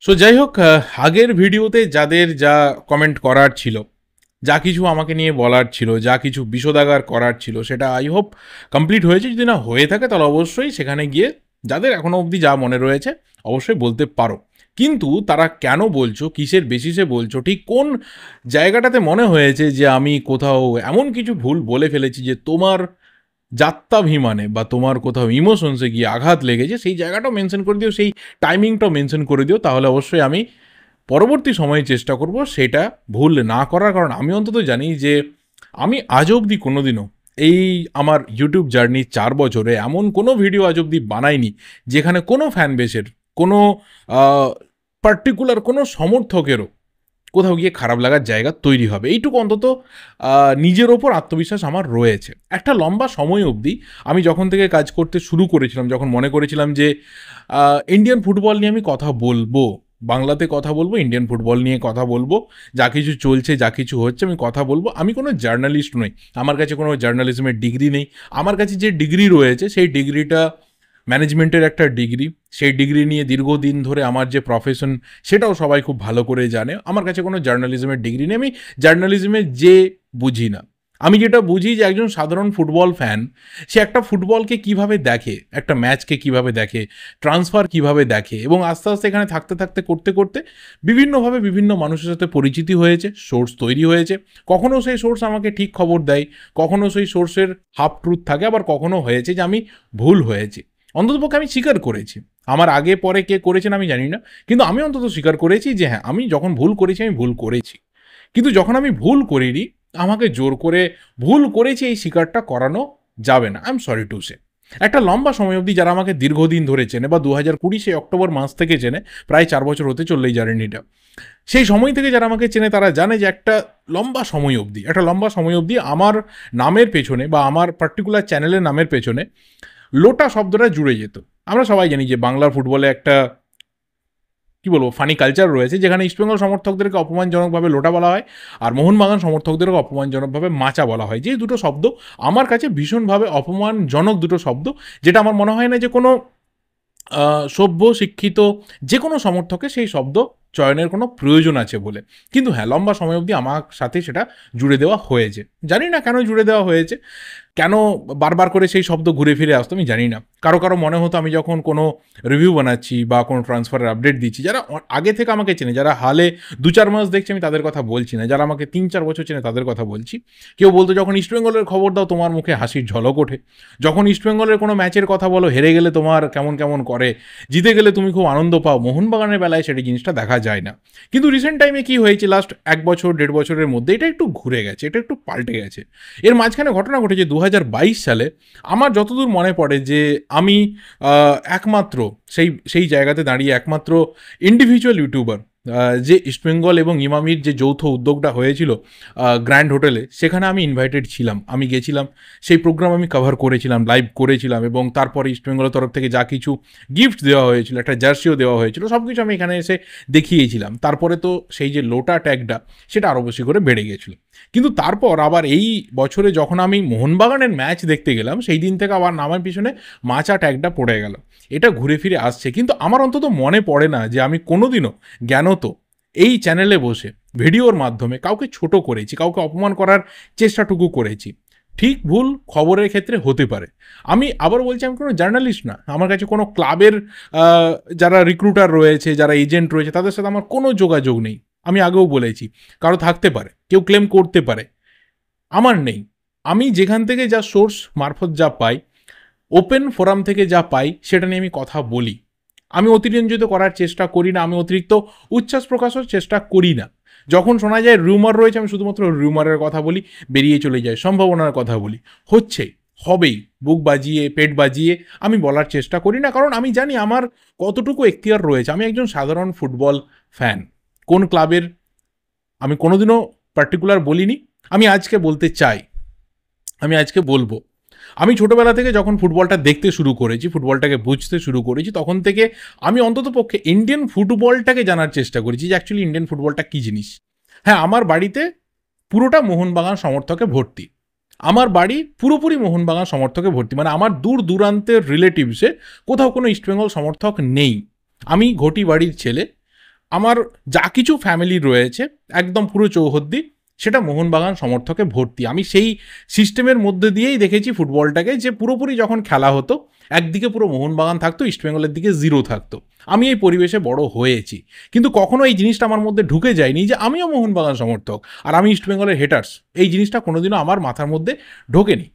So যাই হোক, আগের ভিডিওতে যাদের যা কমেন্ট করার ছিল, যা কিছু আমাকে নিয়ে বলার ছিল, যা কিছু বিষোদাগার করার ছিল, সেটা আই হোপ কমপ্লিট হয়েছে। যদি না হয়ে থাকে তাহলে অবশ্যই সেখানে গিয়ে যাদের এখনও অবধি যা মনে রয়েছে অবশ্যই বলতে পারো। কিন্তু তারা কেন বলছো, কিসের বেসিসে বলছো, ঠিক কোন জায়গাটাতে মনে হয়েছে যে আমি কোথাও এমন কিছু ভুল বলে ফেলেছি যে তোমার যাত্রাভিমানে বা তোমার কোথাও ইমোশনসে গিয়ে আঘাত লেগেছে, সেই জায়গাটাও মেনশন করে দিও, সেই টাইমিংটাও মেনশন করে দিও। তাহলে অবশ্যই আমি পরবর্তী সময়ে চেষ্টা করব সেটা ভুল না করার। কারণ আমি অন্তত জানি যে আমি আজ অবধি কোনোদিনও এই আমার ইউটিউব জার্নি 4 বছরে এমন কোনো ভিডিও আজ অবধি বানাইনি যেখানে কোনো ফ্যান বেসের, কোনো পার্টিকুলার কোনো সমর্থকেরও কোথাও গিয়ে খারাপ লাগার জায়গা তৈরি হবে। এইটুকু অন্তত নিজের ওপর আত্মবিশ্বাস আমার রয়েছে। একটা লম্বা সময় অবধি আমি যখন থেকে কাজ করতে শুরু করেছিলাম, যখন মনে করেছিলাম যে ইন্ডিয়ান ফুটবল নিয়ে আমি কথা বলবো, বাংলাতে কথা বলবো, ইন্ডিয়ান ফুটবল নিয়ে কথা বলবো, যা কিছু চলছে, যা কিছু হচ্ছে আমি কথা বলবো। আমি কোনো জার্নালিস্ট নই, আমার কাছে কোনো জার্নালিজমের ডিগ্রি নেই। আমার কাছে যে ডিগ্রি রয়েছে সেই ডিগ্রিটা ম্যানেজমেন্টের একটা ডিগ্রি। সেই ডিগ্রি নিয়ে দীর্ঘদিন ধরে আমার যে প্রফেশন সেটাও সবাই খুব ভালো করে জানে। আমার কাছে কোনো জার্নালিজমের ডিগ্রি নেই, আমি জার্নালিজমে যে বুঝি না। আমি যেটা বুঝি যে একজন সাধারণ ফুটবল ফ্যান সে একটা ফুটবলকে কিভাবে দেখে, একটা ম্যাচকে কিভাবে দেখে, ট্রান্সফার কিভাবে দেখে, এবং আস্তে আস্তে এখানে থাকতে থাকতে করতে করতে বিভিন্নভাবে বিভিন্ন মানুষের সাথে পরিচিতি হয়েছে, সোর্স তৈরি হয়েছে। কখনো সেই সোর্স আমাকে ঠিক খবর দেয়, কখনো সেই সোর্সের হাফ ট্রুথ থাকে, আবার কখনো হয়েছে যে আমি ভুল হয়েছি। অন্ততপক্ষে আমি স্বীকার করেছি। আমার আগে পরে কে করেছেন আমি জানি না, কিন্তু আমি অন্তত স্বীকার করেছি যে হ্যাঁ, আমি যখন ভুল করেছি আমি ভুল করেছি। কিন্তু যখন আমি ভুল করিনি, আমাকে জোর করে ভুল করেছি এই স্বীকারটা করানো যাবে না। I am sorry to say. একটা লম্বা সময় অবধি যারা আমাকে দীর্ঘদিন ধরে চেনে, বা 2020 সেই অক্টোবর মাস থেকে চেনে, প্রায় 4 বছর হতে চললেই জার্নিটা, সেই সময় থেকে যারা আমাকে চেনে তারা জানে যে একটা লম্বা সময় অবধি, আমার নামের পেছনে বা আমার পার্টিকুলার চ্যানেলের নামের পেছনে লোটা শব্দটা জুড়ে যেত। আমরা সবাই জানি যে বাংলার ফুটবলে একটা কি বলবো ফানি কালচার রয়েছে, যেখানে ইস্টবেঙ্গল সমর্থকদেরকে অপমানজনকভাবে লোটা বলা হয়, আর মোহনবাগান সমর্থকদেরকে অপমানজনকভাবে মাচা বলা হয়। যে দুটো শব্দ আমার কাছে ভীষণভাবে অপমানজনক দুটো শব্দ, যেটা আমার মনে হয় না যে কোনো সভ্য শিক্ষিত যে কোনো সমর্থকে সেই শব্দ চয়নের কোনো প্রয়োজন আছে বলে। কিন্তু হ্যাঁ, লম্বা সময় অবধি আমার সাথে সেটা জুড়ে দেওয়া হয়েছে। জানি না কেন জুড়ে দেওয়া হয়েছে, কেন বারবার করে সেই শব্দ ঘুরে ফিরে আসতো আমি জানি না। কারো কারো মনে হতো আমি যখন কোনো রিভিউ বানাচ্ছি বা কোনো ট্রান্সফারের আপডেট দিচ্ছি, যারা আগে থেকে আমাকে চেনে, যারা হালে 2-4 মাস দেখছে আমি তাদের কথা বলছি না, যারা আমাকে 3-4 বছর চেনে তাদের কথা বলছি। কেউ বলতো যখন ইস্টবেঙ্গলের খবর দাও তোমার মুখে হাসির ঝলক ওঠে, যখন ইস্টবেঙ্গলের কোনো ম্যাচের কথা বলো হেরে গেলে তোমার কেমন কেমন করে, জিতে গেলে তুমি খুব আনন্দ পাও। মোহনবাগানের বেলায় সেটা জিনিসটা দেখা যায় না। কিন্তু রিসেন্ট টাইমে কি হয়েছে, লাস্ট 1 বছর 1.5 বছরের মধ্যে এটা একটু ঘুরে গেছে, এটা একটু পাল্টে গেছে। এর মাঝখানে ঘটনা ঘটেছে 2022 সালে। আমার যতদূর মনে পড়ে যে আমি একমাত্র সেই জায়গাতে দাঁড়িয়ে একমাত্র ইন্ডিভিজুয়াল ইউটিউবার যে ইস্টবেঙ্গল এবং ইমামির যে যৌথ উদ্যোগটা হয়েছিল গ্র্যান্ড হোটেলে, সেখানে আমি ইনভাইটেড ছিলাম। আমি গেছিলাম, সেই প্রোগ্রাম আমি কভার করেছিলাম, লাইভ করেছিলাম, এবং তারপরে ইস্টবেঙ্গলের তরফ থেকে যা কিছু গিফট দেওয়া হয়েছিল, একটা জার্সিও দেওয়া হয়েছিল, সব কিছু আমি এখানে এসে দেখিয়েছিলাম। তারপরে তো সেই যে লোটা ট্যাগটা সেটা আরও বেশি করে বেড়ে গেছিলো। কিন্তু তারপর আবার এই বছরে যখন আমি মোহনবাগানের ম্যাচ দেখতে গেলাম, সেই দিন থেকে আবার নামের পিছনে মাচা ট্যাগটা পড়ে গেল। এটা ঘুরে ফিরে আসছে, কিন্তু আমার অন্তত মনে পড়ে না যে আমি কোনোদিনও জ্ঞানত এই চ্যানেলে বসে ভিডিওর মাধ্যমে কাউকে ছোট করেছি, কাউকে অপমান করার চেষ্টাটুকু করেছি। ঠিক ভুল খবরের ক্ষেত্রে হতে পারে। আমি আবার বলছি, আমি কোনো জার্নালিস্ট না, আমার কাছে কোনো ক্লাবের যারা রিক্রুটার রয়েছে, যারা এজেন্ট রয়েছে, তাদের সাথে আমার কোনো যোগাযোগ নেই। আমি আগেও বলেছি, কারো থাকতে পারে, কেউ ক্লেম করতে পারে, আমার নেই। আমি যেখান থেকে যা সোর্স মারফত যা পাই, ওপেন ফোরাম থেকে যা পাই, সেটা নিয়ে আমি কথা বলি। আমি অতিরঞ্জিত করার চেষ্টা করি না, আমি অতিরিক্ত উচ্ছ্বাস প্রকাশের চেষ্টা করি না। যখন শোনা যায় রিউমার রয়েছে, আমি শুধুমাত্র রিউমারের কথা বলি, বেরিয়ে চলে যায়, সম্ভাবনার কথা বলি। হচ্ছে, হবেই, বুক বাজিয়ে পেট বাজিয়ে আমি বলার চেষ্টা করি না, কারণ আমি জানি আমার কতটুকু এখতিয়ার রয়েছে। আমি একজন সাধারণ ফুটবল ফ্যান, কোন ক্লাবের আমি কোনোদিনও পার্টিকুলার বলিনি। আমি আজকে বলতে চাই, আমি আজকে বলবো, আমি ছোটোবেলা থেকে যখন ফুটবলটা দেখতে শুরু করেছি, ফুটবলটাকে বুঝতে শুরু করেছি, তখন থেকে আমি অন্ততপক্ষে ইন্ডিয়ান ফুটবলটাকে জানার চেষ্টা করেছি যে অ্যাকচুয়ালি ইন্ডিয়ান ফুটবলটা কী জিনিস। হ্যাঁ, আমার বাড়িতে পুরোটা মোহনবাগান সমর্থকে ভর্তি। আমার বাড়ি পুরোপুরি মোহনবাগান সমর্থকে ভর্তি, মানে আমার দূর দূরান্তের রিলেটিভসে কোথাও কোনো ইস্টবেঙ্গল সমর্থক নেই। আমি ঘটি বাড়ির ছেলে, আমার যা কিছু ফ্যামিলি রয়েছে একদম পুরো চৌহদ্দি সেটা মোহনবাগান সমর্থকে ভর্তি। আমি সেই সিস্টেমের মধ্যে দিয়েই দেখেছি ফুটবলটাকে, যে পুরোপুরি যখন খেলা হতো একদিকে পুরো মোহনবাগান থাকতো, ইস্টবেঙ্গলের দিকে জিরো থাকতো। আমি এই পরিবেশে বড় হয়েছি, কিন্তু কখনো এই জিনিসটা আমার মধ্যে ঢুকে যায়নি যে আমিও মোহনবাগান সমর্থক আর আমি ইস্টবেঙ্গলের হেটার্স। এই জিনিসটা কোনোদিনও আমার মাথার মধ্যে ঢোকেনি।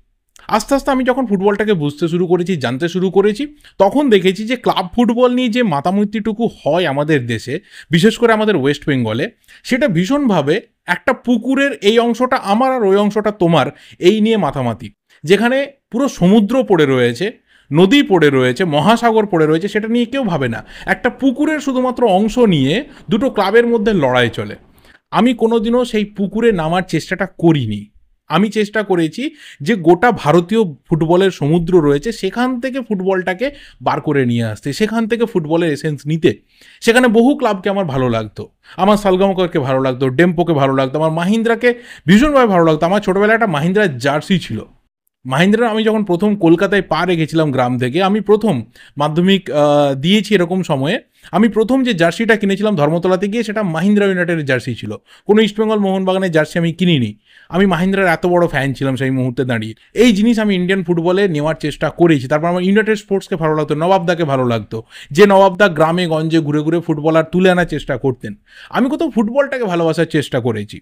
আস্তে আস্তে আমি যখন ফুটবলটাকে বুঝতে শুরু করেছি, জানতে শুরু করেছি, তখন দেখেছি যে ক্লাব ফুটবল নিয়ে যে মাতামুতিটুকু হয় আমাদের দেশে, বিশেষ করে আমাদের ওয়েস্ট বেঙ্গলে, সেটা ভীষণভাবে একটা পুকুরের এই অংশটা আমার আর ওই অংশটা তোমার, এই নিয়ে মাতামাতি। যেখানে পুরো সমুদ্র পড়ে রয়েছে, নদী পড়ে রয়েছে, মহাসাগর পড়ে রয়েছে, সেটা নিয়ে কেউ ভাবে না। একটা পুকুরের শুধুমাত্র অংশ নিয়ে দুটো ক্লাবের মধ্যে লড়াই চলে। আমি কোনোদিনও সেই পুকুরে নামার চেষ্টাটা করিনি। আমি চেষ্টা করেছি যে গোটা ভারতীয় ফুটবলের সমুদ্র রয়েছে, সেখান থেকে ফুটবলটাকে বার করে নিয়ে আসতে, সেখান থেকে ফুটবলের এসেন্স নিতে। সেখানে বহু ক্লাবকে আমার ভালো লাগতো, আমার সালগামকরকে ভালো লাগতো, ডেম্পোকে ভালো লাগতো, আমার মাহিন্দ্রাকে ভীষণভাবে ভালো লাগতো। আমার ছোটোবেলায় একটা মাহিন্দ্রার জার্সি ছিল। মাহিন্দ্রা আমি যখন প্রথম কলকাতায় পা রেখেছিলাম গ্রাম থেকে, আমি প্রথম মাধ্যমিক দিয়েছি এরকম সময়ে, আমি প্রথম যে জার্সিটা কিনেছিলাম ধর্মতলাতে গিয়ে, সেটা মাহিন্দ্রা ইউনাইটেডের জার্সি ছিল। কোনো ইস্টবেঙ্গল মোহনবাগানের জার্সি আমি কিনিনি। আমি মাহিন্দ্রার এত বড় ফ্যান ছিলাম সেই মুহূর্তে দাঁড়িয়ে। এই জিনিস আমি ইন্ডিয়ান ফুটবলে নেওয়ার চেষ্টা করেছি। তারপর আমার ইউনাইটেড স্পোর্টসকে ভালো লাগতো, নবাবদাকে ভালো লাগতো, যে নবাবদা গ্রামে গঞ্জে ঘুরে ঘুরে ফুটবলার তুলে আনার চেষ্টা করতেন। আমি কোথাও ফুটবলটাকে ভালোবাসার চেষ্টা করেছি।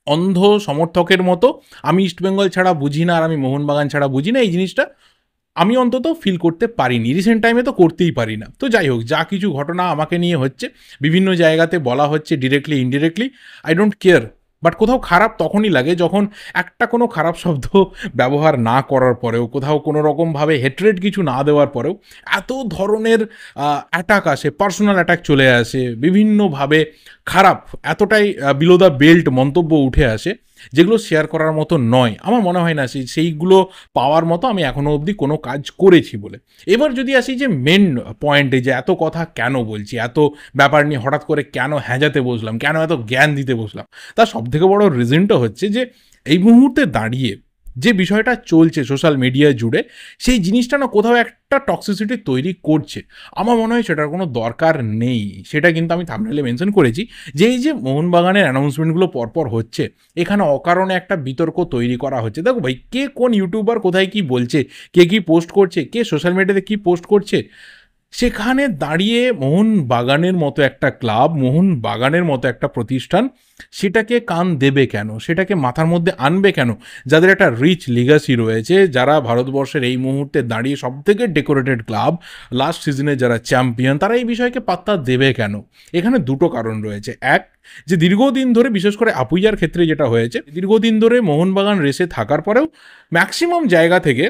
অন্ধ সমর্থকের মতো আমি ইস্টবেঙ্গল ছাড়া বুঝি না আর আমি মোহনবাগান ছাড়া বুঝি না, এই জিনিসটা আমি অন্তত ফিল করতে পারিনি, রিসেন্ট টাইমে তো করতেই পারি না। তো যাই হোক, যা কিছু ঘটনা আমাকে নিয়ে হচ্ছে, বিভিন্ন জায়গাতে বলা হচ্ছে directly indirectly, I don't care. But কোথাও খারাপ তখনই লাগে যখন একটা কোনো খারাপ শব্দ ব্যবহার না করার পরেও, কোথাও কোনো রকমভাবে হেট্রেড কিছু না দেওয়ার পরেও এত ধরনের অ্যাটাক আসে, পার্সোনাল অ্যাটাক চলে আসে, বিভিন্নভাবে খারাপ, এতটাই বিলো দ্য বেল্ট মন্তব্য উঠে আসে, যেগুলো শেয়ার করার মতো নয়। আমার মনে হয় না সেইগুলো পাওয়ার মতো আমি এখনও অবধি কোনো কাজ করেছি বলে। এবার যদি আসি যে মেন পয়েন্টে, যে এত কথা কেন বলছি, এত ব্যাপার নিয়ে হঠাৎ করে কেন হ্যাঁজাতে বসলাম, কেন এত জ্ঞান দিতে বসলাম, তার সবথেকে বড় রিজনটা হচ্ছে যে এই মুহূর্তে দাঁড়িয়ে যে বিষয়টা চলছে সোশ্যাল মিডিয়া জুড়ে, সেই জিনিসটা না কোথাও একটা টক্সিসিটি তৈরি করছে। আমার মনে হয় সেটার কোনো দরকার নেই। সেটা কিন্তু আমি থাম্বনেইলে মেনশন করেছি যে এই যে মোহনবাগানের অ্যানাউন্সমেন্টগুলো পরপর হচ্ছে, এখানে অকারণে একটা বিতর্ক তৈরি করা হচ্ছে। দেখো ভাই, কে কোন ইউটিউবার কোথায় কি বলছে, কে কি পোস্ট করছে, কে সোশ্যাল মিডিয়াতে কি পোস্ট করছে, সেখানে দাঁড়িয়ে মোহনবাগানের মতো একটা ক্লাব, মোহনবাগানের মতো একটা প্রতিষ্ঠান সেটাকে কান দেবে কেন, সেটাকে মাথার মধ্যে আনবে কেন, যাদের একটা রিচ লিগাসি রয়েছে, যারা ভারতবর্ষের এই মুহূর্তে দাঁড়িয়ে সবথেকে ডেকোরেটেড ক্লাব, লাস্ট সিজনে যারা চ্যাম্পিয়ন, তারা এই বিষয়কে পাত্তা দেবে কেন? এখানে দুটো কারণ রয়েছে। এক, যে দীর্ঘদিন ধরে, বিশেষ করে আপুইয়ার ক্ষেত্রে যেটা হয়েছে, দীর্ঘদিন ধরে মোহনবাগান রেসে থাকার পরেও ম্যাক্সিমাম জায়গা থেকে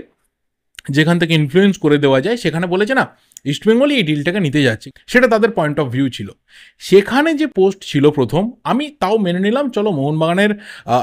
যেখান থেকে ইনফ্লুয়েন্স করে দেওয়া যায়, সেখানে বলেছে না ইস্টবেঙ্গলই এই ডিলটাকে নিতে যাচ্ছে, সেটা তাদের পয়েন্ট অফ ভিউ ছিল। সেখানে যে পোস্ট ছিল প্রথম, আমি তাও মেনে নিলাম, চলো মোহনবাগানের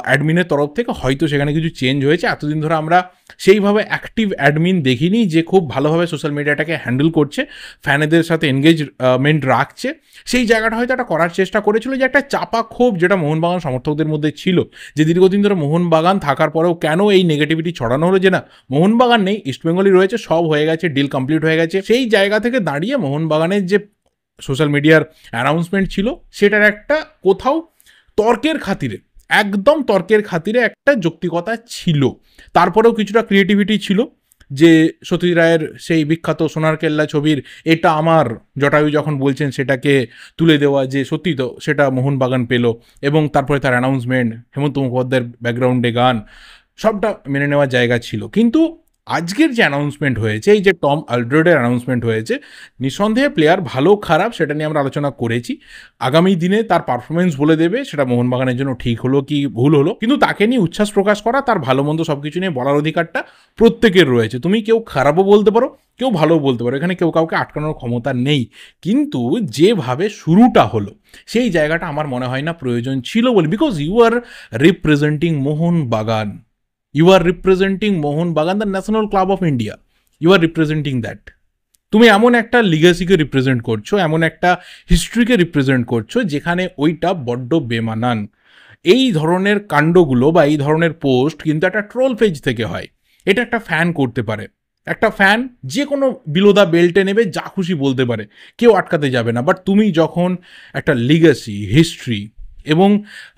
অ্যাডমিনের তরফ থেকে হয়তো সেখানে কিছু চেঞ্জ হয়েছে। এতদিন ধরে আমরা সেইভাবে অ্যাক্টিভ অ্যাডমিন দেখিনি যে খুব ভালোভাবে সোশ্যাল মিডিয়াটাকে হ্যান্ডেল করছে, ফ্যানেদের সাথে এনগেজমেন্ট রাখছে। সেই জায়গাটা হয়তো একটা করার চেষ্টা করেছিল, যে একটা চাপা ক্ষোভ যেটা মোহনবাগান সমর্থকদের মধ্যে ছিল, যে দীর্ঘদিন ধরে মোহনবাগান থাকার পরেও কেন এই নেগেটিভিটি ছড়ানো হলো, যে না মোহনবাগান নেই, ইস্টবেঙ্গলই রয়েছে, সব হয়ে গেছে, ডিল কমপ্লিট হয়ে গেছে। সেই জায়গা থেকে দাঁড়িয়ে মোহনবাগানের যে সোশ্যাল মিডিয়ার অ্যানাউন্সমেন্ট ছিল, সেটার একটা কোথাও তর্কের খাতিরে, একদম তর্কের খাতিরে একটা যৌক্তিকতা ছিল। তারপরেও কিছুটা ক্রিয়েটিভিটি ছিল, যে সত্যজিৎ রায়ের সেই বিখ্যাত সোনার কেল্লা ছবির এটা আমার জটায়ু যখন বলছেন সেটাকে তুলে দেওয়া, যে সত্যি তো সেটা মোহনবাগান পেল, এবং তারপরে তার অ্যানাউন্সমেন্ট, হেমন্ত মুখোপাধ্যায়ের ব্যাকগ্রাউন্ডে গান, সবটা মেনে নেওয়ার জায়গা ছিল। কিন্তু আজকের যে অ্যানাউন্সমেন্ট হয়েছে, এই যে টম আলড্রেডের অ্যানাউন্সমেন্ট হয়েছে, নিঃসন্দেহে প্লেয়ার ভালো খারাপ সেটা নিয়ে আমরা আলোচনা করেছি। আগামী দিনে তার পারফরমেন্স বলে দেবে সেটা মোহনবাগানের জন্য ঠিক হলো কি ভুল হলো, কিন্তু তাকে নিয়ে উচ্ছ্বাস প্রকাশ করা, তার ভালো মন্দ সব কিছু নিয়ে বলার অধিকারটা প্রত্যেকের রয়েছে। তুমি কেউ খারাপও বলতে পারো, কেউ ভালোও বলতে পারো, এখানে কেউ কাউকে আটকানোর ক্ষমতা নেই। কিন্তু যেভাবে শুরুটা হলো, সেই জায়গাটা আমার মনে হয় না প্রয়োজন ছিল বলে, because you are representing Mohun Bagan, you are representing Mohanbagan, the national club of India. You are representing that. তুমি এমন একটা লিগেসিকে রিপ্রেজেন্ট করছো, এমন একটা হিস্ট্রিকে রিপ্রেজেন্ট করছো, যেখানে ওইটা বড্ড বেমানান। এই ধরনের কাণ্ডগুলো বা এই ধরনের পোস্ট কিন্তু একটা ট্রোল পেজ থেকে হয়, এটা একটা ফ্যান করতে পারে। একটা ফ্যান যে কোনো বিলো দ্য বেল্টে নেবে, যা খুশি বলতে পারে, কেউ আটকাতে যাবে না। বাট তুমি যখন একটা লিগ্যাসি, হিস্ট্রি এবং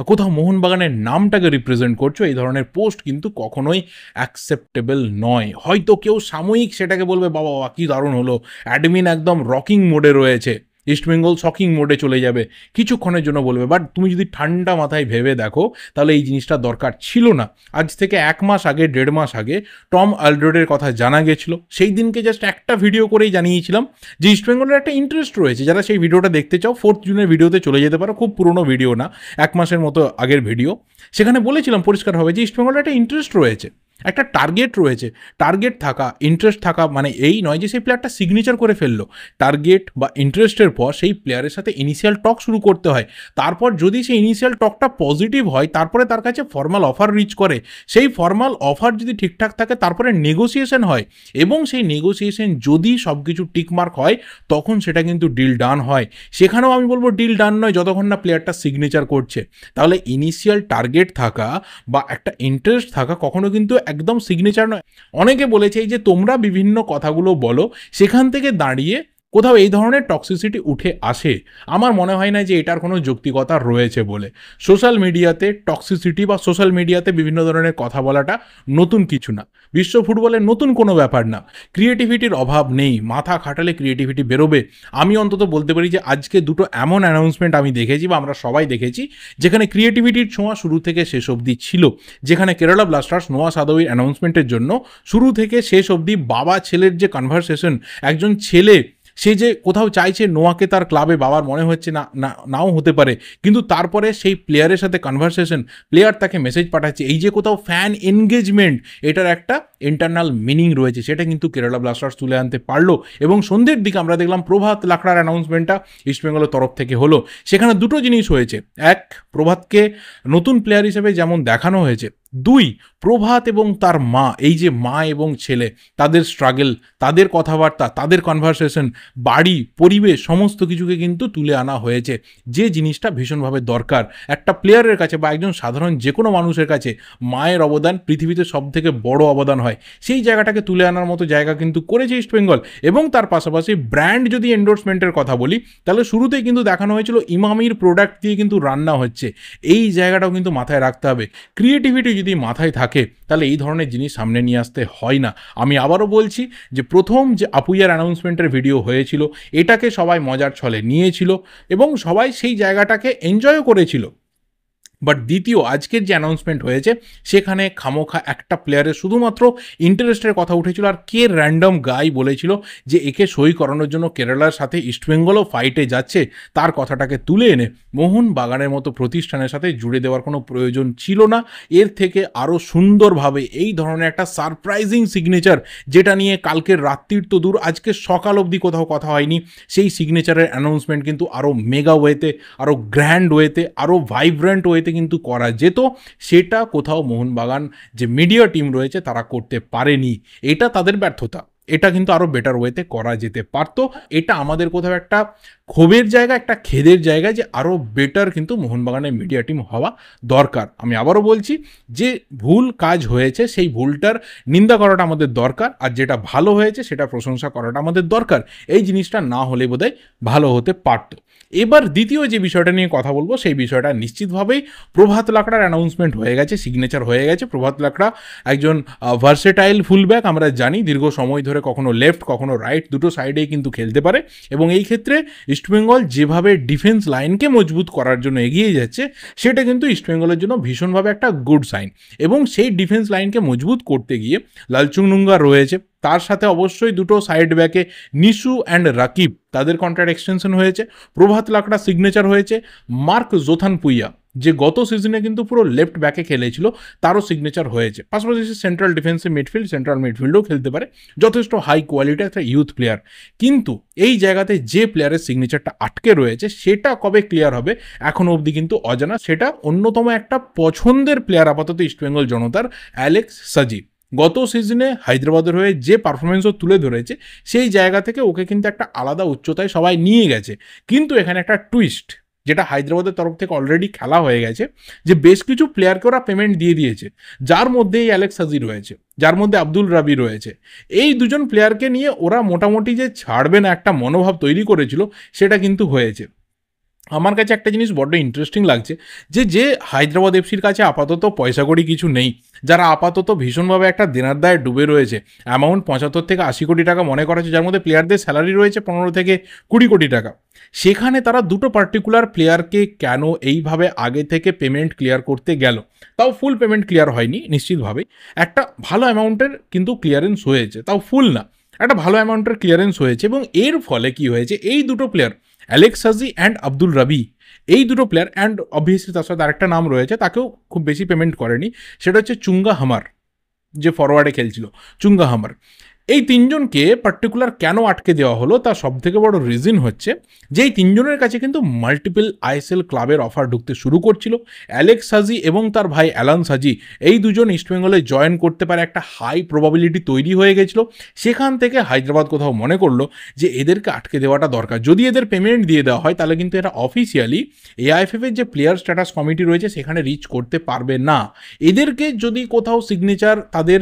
কোথাও মোহনবাগানের নামটাকে রিপ্রেজেন্ট করছো, এই ধরনের পোস্ট কিন্তু কখনোই অ্যাকসেপ্টেবল নয়। হয়তো কেউ সাময়িক সেটাকে বলবে বাবা বাবা কী দারুণ হলো, অ্যাডমিন একদম রকিং মোডে রয়েছে, ইস্টবেঙ্গল শকিং মোডে চলে যাবে, কিছুক্ষণের জন্য বলবে। বাট তুমি যদি ঠান্ডা মাথায় ভেবে দেখো, তাহলে এই জিনিসটা দরকার ছিল না। আজ থেকে 1 মাস আগে, 1.5 মাস আগে টম আলড্রেডের কথা জানা গেছিলো। সেই দিনকে জাস্ট একটা ভিডিও করেই জানিয়েছিলাম যে ইস্টবেঙ্গলের একটা ইন্টারেস্ট রয়েছে। যারা সেই ভিডিওটা দেখতে চাও 4 জুনের ভিডিওতে চলে যেতে পারো, খুব পুরনো ভিডিও না, 1 মাসের মতো আগের ভিডিও। সেখানে বলেছিলাম পরিষ্কারভাবে যে ইস্টবেঙ্গলের একটা ইন্টারেস্ট রয়েছে, একটা টার্গেট রয়েছে। টার্গেট থাকা, ইন্টারেস্ট থাকা মানে এই নয় যে সেই প্লেয়ারটা সিগনেচার করে ফেললো। টার্গেট বা ইন্টারেস্টের পর সেই প্লেয়ারের সাথে ইনিশিয়াল টক শুরু করতে হয়। তারপর যদি সেই ইনিশিয়াল টকটা পজিটিভ হয়, তারপরে তার কাছে ফর্মাল অফার রিচ করে। সেই ফর্মাল অফার যদি ঠিকঠাক থাকে, তারপরে নেগোসিয়েশন হয়, এবং সেই নেগোসিয়েশন যদি সব কিছু টিকমার্ক হয়, তখন সেটা কিন্তু ডিল ডান হয়। সেখানেও আমি বলবো ডিল ডান নয় যতক্ষণ না প্লেয়ারটা সিগনেচার করছে। তাহলে ইনিশিয়াল টার্গেট থাকা বা একটা ইন্টারেস্ট থাকা কখনো কিন্তু একদম সিগনেচার নয়। অনেকে বলেছে এই যে তোমরা বিভিন্ন কথাগুলো বলো, সেখান থেকে দাঁড়িয়ে কোথাও এই ধরনের টক্সিসিটি উঠে আসে। আমার মনে হয় না যে এটার কোনো যৌক্তিকতা রয়েছে বলে। সোশ্যাল মিডিয়াতে টক্সিসিটি বা সোশ্যাল মিডিয়াতে বিভিন্ন ধরনের কথা বলাটা নতুন কিছু না, বিশ্ব ফুটবলের নতুন কোনো ব্যাপার না। ক্রিয়েটিভিটির অভাব নেই, মাথা খাটালে ক্রিয়েটিভিটি বেরোবে। আমি অন্তত বলতে পারি যে আজকে দুটো এমন অ্যানাউন্সমেন্ট আমি দেখেছি বা আমরা সবাই দেখেছি যেখানে ক্রিয়েটিভিটির ছোঁয়া শুরু থেকে শেষ অবধি ছিল। যেখানে কেরালা ব্লাস্টার্স নোয়া সাদোয়ির অ্যানাউন্সমেন্টের জন্য শুরু থেকে শেষ অবধি বাবা ছেলের যে কনভারসেশন, একজন ছেলে সে যে কোথাও চাইছে নোয়াকে তার ক্লাবে, বাবার মনে হচ্ছে না নাও হতে পারে, কিন্তু তারপরে সেই প্লেয়ারের সাথে কনভারসেশন, প্লেয়ার তাকে মেসেজ পাঠাচ্ছে, এই যে কোথাও ফ্যান এনগেজমেন্ট, এটার একটা ইন্টারনাল মিনিং রয়েছে, সেটা কিন্তু কেরালা ব্লাস্টার্স তুলে আনতে পারলো। এবং সন্ধ্যের দিকে আমরা দেখলাম প্রভাত লাকড়ার অ্যানাউন্সমেন্টটা ইস্টবেঙ্গলের তরফ থেকে হলো। সেখানে দুটো জিনিস হয়েছে, এক, প্রভাতকে নতুন প্লেয়ার হিসেবে যেমন দেখানো হয়েছে, 2, প্রভাত এবং তার মা, এই যে মা এবং ছেলে, তাদের স্ট্রাগল, তাদের কথাবার্তা, তাদের কনভারসেশন, বাড়ি, পরিবেশ, সমস্ত কিছুকে কিন্তু তুলে আনা হয়েছে। যে জিনিসটা ভীষণভাবে দরকার একটা প্লেয়ারের কাছে বা একজন সাধারণ যে কোনো মানুষের কাছে, মায়ের অবদান পৃথিবীতে সব থেকে বড় অবদান হয়। সেই জায়গাটাকে তুলে আনার মতো জায়গা কিন্তু করেছে ইস্টবেঙ্গল। এবং তার পাশাপাশি ব্র্যান্ড যদি এন্ডোর্সমেন্টের কথা বলি, তাহলে শুরুতেই কিন্তু দেখানো হয়েছিল ইমামির প্রোডাক্ট দিয়ে কিন্তু রান্না হচ্ছে। এই জায়গাটাও কিন্তু মাথায় রাখতে হবে। ক্রিয়েটিভিটি যদি মাথায় থাকে, তাহলে এই ধরনের জিনিস সামনে নিয়ে আসতে হয় না। আমি আবারও বলছি যে প্রথম যে আপুইয়ার অ্যানাউন্সমেন্টের ভিডিও হয়েছিল, এটাকে সবাই মজার ছলে নিয়েছিল এবং সবাই সেই জায়গাটাকে এনজয়ও করেছিল। বাট দ্বিতীয় আজকের যে অ্যানাউন্সমেন্ট হয়েছে, সেখানে খামোখা একটা প্লেয়ারের শুধুমাত্র ইন্টারেস্টের কথা উঠেছিল। আর কে র্যান্ডম গাই বলেছিল যে একে সই করানোর জন্য কেরালার সাথে ইস্টবেঙ্গলও ফাইটে যাচ্ছে, তার কথাটাকে তুলে এনে মোহনবাগানের মতো প্রতিষ্ঠানের সাথে জুড়ে দেওয়ার কোনো প্রয়োজন ছিল না। এর থেকে আরও সুন্দরভাবে এই ধরনের একটা সারপ্রাইজিং সিগনেচার, যেটা নিয়ে কালকের রাত্রির তো দূর, আজকে সকাল অবধি কোথাও কথা হয়নি, সেই সিগনেচারের অ্যানাউন্সমেন্ট কিন্তু আরও মেগা ওয়েতে, আরও গ্র্যান্ড ওয়েতে, আরও ভাইব্রেন্ট ওয়েতে কিন্তু করা যেত। সেটা কোথাও মোহনবাগান যে মিডিয়া টিম রয়েছে তারা করতে পারেনি, এটা তাদের ব্যর্থতা। এটা কিন্তু আরও বেটার ওয়েতে করা যেতে পারতো। এটা আমাদের কোথাও একটা ক্ষোভের জায়গা, একটা খেদের জায়গা, যে আরও বেটার কিন্তু মোহনবাগানের মিডিয়া টিম হওয়া দরকার। আমি আবারও বলছি যে ভুল কাজ হয়েছে, সেই ভুলটার নিন্দা করাটা আমাদের দরকার, আর যেটা ভালো হয়েছে সেটা প্রশংসা করাটা আমাদের দরকার। এই জিনিসটা না হলে বোধহয় ভালো হতে পারতো। এবার দ্বিতীয় যে বিষয়টা নিয়ে কথা বলবো, সেই বিষয়টা নিশ্চিতভাবেই প্রভাত লাকড়ার অ্যানাউন্সমেন্ট হয়ে গেছে, সিগনেচার হয়ে গেছে। প্রভাত লাকড়া একজন ভার্সেটাইল ফুলব্যাক, আমরা জানি দীর্ঘ সময় ধরে কখনো লেফট কখনো রাইট দুটো সাইডেই কিন্তু খেলতে পারে। এবং এই ক্ষেত্রে ইস্টবেঙ্গল যেভাবে ডিফেন্স লাইনকে মজবুত করার জন্য এগিয়ে যাচ্ছে, সেটা কিন্তু ইস্টবেঙ্গলের জন্য ভীষণভাবে একটা গুড সাইন। এবং সেই ডিফেন্স লাইনকে মজবুত করতে গিয়ে লালচুংনুঙ্গা রয়েছে, তার সাথে অবশ্যই দুটো সাইড ব্যাকে নিশু অ্যান্ড রাকিব, তাদের কন্ট্রাক্ট এক্সটেনশন হয়েছে। প্রভাত লাকড়া সিগনেচার হয়েছে। মার্ক জোথানপুইয়া, যে গত সিজনে কিন্তু পুরো লেফট ব্যাকে খেলেছিল, তারও সিগনেচার হয়েছে। পাশাপাশি সেন্ট্রাল ডিফেন্সিভ মিডফিল্ড, সেন্ট্রাল মিডফিল্ডও খেলতে পারে, যথেষ্ট হাই কোয়ালিটি একটা ইউথ প্লেয়ার। কিন্তু এই জায়গাতে যে প্লেয়ারের সিগনেচারটা আটকে রয়েছে, সেটা কবে ক্লিয়ার হবে এখনও অবধি কিন্তু অজানা। সেটা অন্যতম একটা পছন্দের প্লেয়ার আপাতত ইস্টবেঙ্গল জনতার, অ্যালেক্স সাজি। গত সিজনে হায়দ্রাবাদের হয়ে যে পারফরমেন্সও তুলে ধরেছে, সেই জায়গা থেকে ওকে কিন্তু একটা আলাদা উচ্চতায় সবাই নিয়ে গেছে। কিন্তু এখানে একটা টুইস্ট, যেটা হায়দ্রাবাদের তরফ থেকে অলরেডি খেলা হয়ে গেছে, যে বেশ কিছু প্লেয়ারকে ওরা পেমেন্ট দিয়ে দিয়েছে, যার মধ্যে এই অ্যালেক্স হাজি রয়েছে, যার মধ্যে আব্দুল রাবি রয়েছে। এই দুজন প্লেয়ারকে নিয়ে ওরা মোটামুটি যে ছাড়বে না একটা মনোভাব তৈরি করেছিল, সেটা কিন্তু হয়েছে। আমার কাছে একটা জিনিস বড্ড ইন্টারেস্টিং লাগছে, যে হায়দ্রাবাদ এফসির কাছে আপাতত পয়সা কড়ি কিছু নেই, যারা আপাতত ভীষণভাবে একটা দেনার দায়ে ডুবে রয়েছে, অ্যামাউন্ট 75 থেকে 80 কোটি টাকা মনে করা হচ্ছে, যার মধ্যে প্লেয়ারদের স্যালারি রয়েছে 15 থেকে 20 কোটি টাকা। সেখানে তারা দুটো পার্টিকুলার প্লেয়ারকে কেন এইভাবে আগে থেকে পেমেন্ট ক্লিয়ার করতে গেল? তাও ফুল পেমেন্ট ক্লিয়ার হয়নি নিশ্চিতভাবে, একটা ভালো অ্যামাউন্টের কিন্তু ক্লিয়ারেন্স হয়েছে, তাও ফুল না, একটা ভালো অ্যামাউন্টের ক্লিয়ারেন্স হয়েছে। এবং এর ফলে কি হয়েছে, এই দুটো player Alex Haji and Abdul রাবি, এই দুটো প্লেয়ার, অ্যান্ড অবভিয়াসলি তার সাথে আরেকটা নাম রয়েছে, তাকেও খুব বেশি পেমেন্ট করেনি, সেটা হচ্ছে চুঙ্গা হামার, যে ফরওয়ার্ডে খেলছিল চুঙ্গা হামার। এই তিনজনকে পার্টিকুলার কেন আটকে দেওয়া হলো, তার সব থেকে বড় রিজন হচ্ছে যে এই তিনজনের কাছে কিন্তু মাল্টিপল আইএসএল ক্লাবের অফার ঢুকতে শুরু করছিল। অ্যালেক্স হাজি এবং তার ভাই অ্যালান হাজি, এই দুজন ইস্টবেঙ্গলে জয়েন করতে পারে একটা হাই প্রবাবিলিটি তৈরি হয়ে গেছিল। সেখান থেকে হায়দ্রাবাদ কোথাও মনে করলো যে এদেরকে আটকে দেওয়াটা দরকার। যদি এদের পেমেন্ট দিয়ে দেওয়া হয়, তাহলে কিন্তু এরা অফিসিয়ালি এআইএফএফ এর যে প্লেয়ার স্ট্যাটাস কমিটি রয়েছে সেখানে রিচ করতে পারবে না। এদেরকে যদি কোথাও সিগনেচার তাদের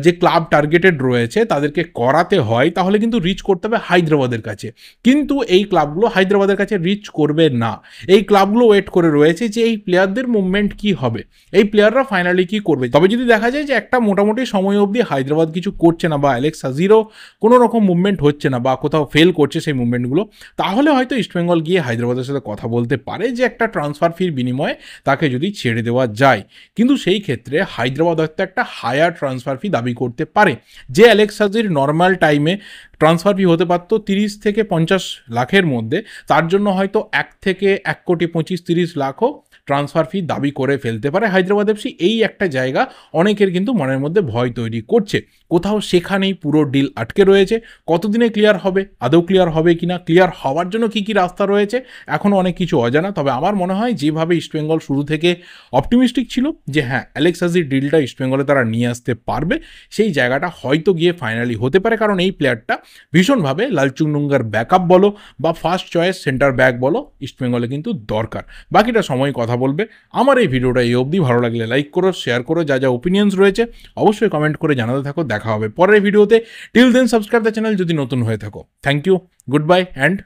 যে ক্লাব টার্গেটেড রয়েছে তাদেরকে করাতে হয়, তাহলে কিন্তু রিচ করতে হবে হায়দ্রাবাদের কাছে। কিন্তু এই ক্লাবগুলো হায়দ্রাবাদের কাছে রিচ করবে না। এই ক্লাবগুলো ওয়েট করে রয়েছে যে এই প্লেয়ারদের মুভমেন্ট কি হবে, এই প্লেয়াররা ফাইনালি কি করবে। তবে যদি দেখা যায় যে একটা মোটামুটি সময় অবধি হায়দ্রাবাদ কিছু করছে না, বা অ্যালেক্স হাজিরও কোনো রকম মুভমেন্ট হচ্ছে না, বা কোথাও ফেল করছে সেই মুভমেন্টগুলো, তাহলে হয়তো ইস্টবেঙ্গল গিয়ে হায়দ্রাবাদের সাথে কথা বলতে পারে যে একটা ট্রান্সফার ফির বিনিময়ে তাকে যদি ছেড়ে দেওয়া যায়। কিন্তু সেই ক্ষেত্রে হায়দ্রাবাদ হয়তো একটা হায়ার ট্রান্সফার ফি দাবি করতে পারে, যে অ্যালেক্স হাজির নর্মাল টাইমে ট্রান্সফার ফি হতে পারত 30 থেকে 50 লাখের মধ্যে, তার জন্য হয়তো 1 থেকে 1,25-30 লাখও ট্রান্সফার ফি দাবি করে ফেলতে পারে হায়দ্রাবাদ এফসি। এই একটা জায়গা অনেকের কিন্তু মনের মধ্যে ভয় তৈরি করছে। কোথাও সেখানেই পুরো ডিল আটকে রয়েছে। কতদিনে ক্লিয়ার হবে, আদৌ ক্লিয়ার হবে কিনা, ক্লিয়ার হওয়ার জন্য কী কী রাস্তা রয়েছে, এখনও অনেক কিছু অজানা। তবে আমার মনে হয় যেভাবে ইস্টবেঙ্গল শুরু থেকে অপটিমিস্টিক ছিল যে হ্যাঁ অ্যালেক্স হাজির ডিলটা ইস্টবেঙ্গলে তারা নিয়ে আসতে পারবে, সেই জায়গাটা হয়তো গিয়ে ফাইনালি হতে পারে। কারণ এই প্লেয়ারটা ভীষণভাবে লালচুংডুঙ্গার ব্যাকআপ বলো বা ফার্স্ট চয়েস সেন্টার ব্যাক বলো, ইস্টবেঙ্গলে কিন্তু দরকার। বাকিটা সময় কথা বলবে। আমার এই ভিডিওটা এই অবধি ভালো লাগলে লাইক করো, শেয়ার করো, যা যা ওপিনিয়ন্স রয়েছে অবশ্যই কমেন্ট করে জানাতে থাকো। দেখা হবে পরের ভিডিওতে। Till then subscribe the channel যদি নতুন হয়ে থাকো। Thank you, good bye and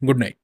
good night.